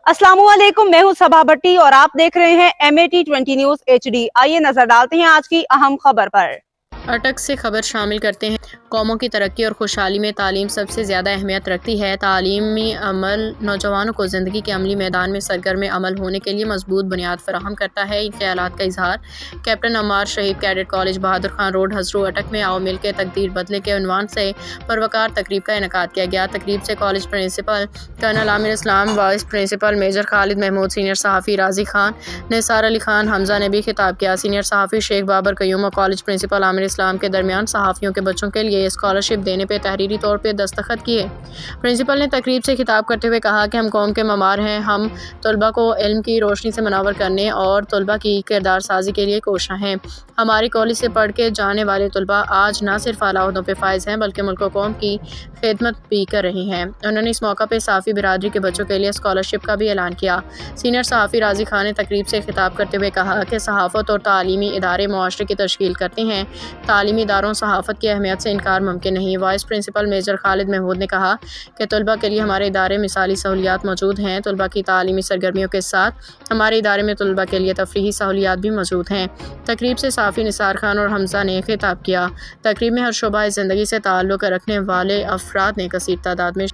अस्सलामुअलैकुम, मैं हूं सबा भट्टी और आप देख रहे हैं MAT20 न्यूज HD। आइए नजर डालते हैं आज की अहम खबर पर। अटक से खबर शामिल करते हैं। कौमों की तरक्की और खुशहाली में तालीम सबसे ज़्यादा अहमियत रखती है। तालीमी अमल नौजवानों को ज़िंदगी के अमली मैदान में सरगर्म अमल होने के लिए मजबूत बुनियाद फराहम करता है। इन ख्यालात का इजहार कैप्टन अम्मार शहीद कैडेट कॉलेज बहादुर खान रोड हजरू अटक में आओ मिल के तकदीर बदले के उन्वान से परवकार तकरीब का इनेकाद किया गया। तकरीब से college principal colonel Amir Islam, vice principal major Khalid Mahmood, senior सहाफ़ी राजी खान, निसार अली खान हमजा ने भी खिताब किया। सीनियर सहाफ़ी शेख बाबर कयूम और कॉलेज प्रिंसिपल आमिर इस्लाम के दरमियान सहाफ़ियों के बच्चों के लिए स्कॉलरशिप देने पे तहरीरी तौर पे दस्तखत किए। प्रिंसिपल ने तकरीब से खिताब करते हुए कहा कि हम कौम के ममार हैं। हम तलबा को इल्म की रोशनी से मुनव्वर करने और तलबा की किरदार साजी के लिए कोशा हैं। हमारी कॉलेज से पढ़ के जाने वाले तलबा आज ना सिर्फ आला ओहदों पे फायज हैं बल्कि मुल्क कौम की खिदमत भी कर रही हैं। उन्होंने इस मौका पर सहाफ़ी बिरादरी के बच्चों के लिए स्कॉलरशिप का भी ऐलान किया। सीनियर सहाफ़ी राजी खान ने तकरीब से खिताब करते हुए कहा कि सहाफ़त और तालीमी इदारे मुआशरे की तश्कील करते हैं। तालीमी इदारों सहाफ़त की अहमियत से इनकार मुमकिन नहीं। Vice principal major Khalid Mahmood ने कहा कि तलबा के लिए हमारे इदारे मिसाली सहूलियात मौजूद हैं। तलबा की तालीमी सरगर्मियों के साथ हमारे इदारे में तलबा के लिए तफरीही सहूलियात भी मौजूद हैं। तकरीब से सहाफ़ी निसार खान और हमजा ने खिताब किया। तकरीब में हर शोबा ज़िंदगी से ताल्लुक़ रखने वाले अफराद ने कसीर तादाद में